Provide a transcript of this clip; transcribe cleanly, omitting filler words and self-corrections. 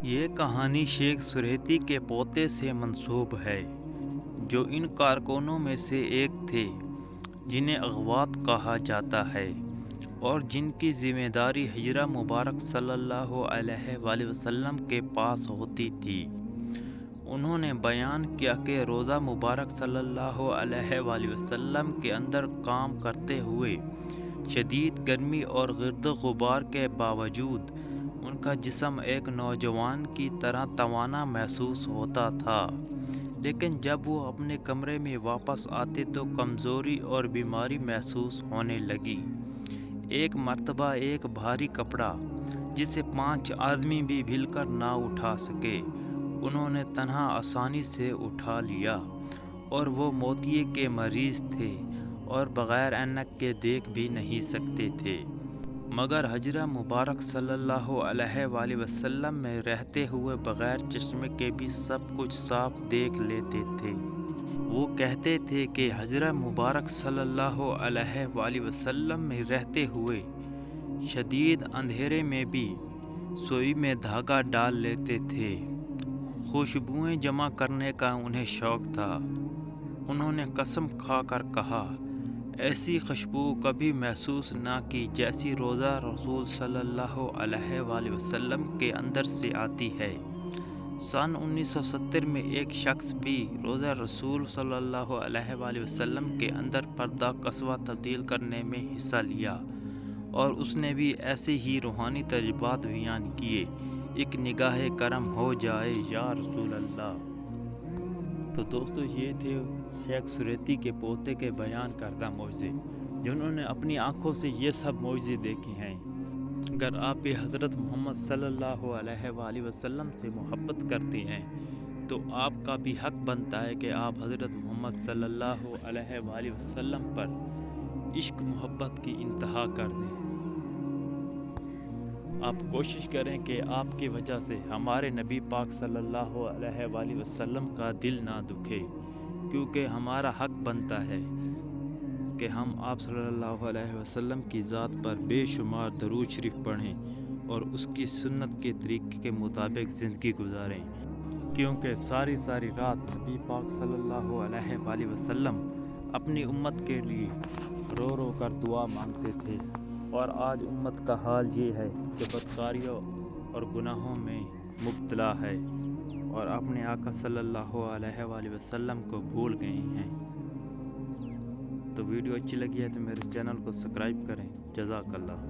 یہ کہانی شیخ سریتی کے پوتے سے منسوب ہے، جو ان کارکنوں میں سے ایک تھے جنہیں اغوات کہا جاتا ہے اور جن کی ذمہ داری ہجرہ مبارک صلی اللہ علیہ وآلہ وسلم کے پاس ہوتی تھی۔ انہوں نے بیان کیا کہ روزہ مبارک صلی اللہ علیہ وآلہ وسلم کے اندر کام کرتے ہوئے شدید گرمی اور گرد و غبار کے باوجود ان کا جسم ایک نوجوان کی طرح توانا محسوس ہوتا تھا، لیکن جب وہ اپنے کمرے میں واپس آتے تو کمزوری اور بیماری محسوس ہونے لگی۔ ایک مرتبہ ایک بھاری کپڑا جسے 5 آدمی بھی مل کر نہ اٹھا سکے، انہوں نے تنہا آسانی سے اٹھا لیا، اور وہ موتیے کے مریض تھے اور بغیر اینک کے دیکھ بھی نہیں سکتے تھے، مگر ہجرہ مبارک صلی اللہ علیہ وآلہ وسلم میں رہتے ہوئے بغیر چشمے کے بھی سب کچھ صاف دیکھ لیتے تھے۔ وہ کہتے تھے کہ ہجرہ مبارک صلی اللہ علیہ وآلہ وسلم میں رہتے ہوئے شدید اندھیرے میں بھی سوئی میں دھاگا ڈال لیتے تھے۔ خوشبوئیں جمع کرنے کا انہیں شوق تھا۔ انہوں نے قسم کھا کر کہا، ایسی خوشبو کبھی محسوس نہ کی جیسی روزہ رسول صلی اللہ علیہ وآلہ وسلم کے اندر سے آتی ہے۔ سن 1970 میں ایک شخص بھی روزہ رسول صلی اللہ علیہ وآلہ وسلم کے اندر پردہ قصوہ تبدیل کرنے میں حصہ لیا، اور اس نے بھی ایسے ہی روحانی تجربات بیان کیے۔ ایک نگاہ کرم ہو جائے یا رسول اللہ۔ تو دوستو، یہ تھے شیخ سریتی کے پوتے کے بیان کردہ معجزے، جنہوں نے اپنی آنکھوں سے یہ سب معجزے دیکھے ہیں۔ اگر آپ بھی حضرت محمد صلی اللہ علیہ وآلہ وسلم سے محبت کرتے ہیں تو آپ کا بھی حق بنتا ہے کہ آپ حضرت محمد صلی اللہ علیہ وآلہ وسلم پر عشق محبت کی انتہا کر دیں۔ آپ کوشش کریں کہ آپ کی وجہ سے ہمارے نبی پاک صلی اللہ علیہ وآلہ وسلم کا دل نہ دکھے، کیونکہ ہمارا حق بنتا ہے کہ ہم آپ صلی اللہ علیہ وسلم کی ذات پر بے شمار درود شریف پڑھیں اور اس کی سنت کے طریقے کے مطابق زندگی گزاریں، کیونکہ ساری رات نبی پاک صلی اللہ علیہ وآلہ وسلم اپنی امت کے لیے رو رو کر دعا مانگتے تھے، اور آج امت کا حال یہ ہے کہ بدکاریوں اور گناہوں میں مبتلا ہے اور اپنے آقا صلی اللہ علیہ وآلہ وسلم کو بھول گئے ہیں۔ تو ویڈیو اچھی لگی ہے تو میرے چینل کو سبسکرائب کریں۔ جزاک اللہ۔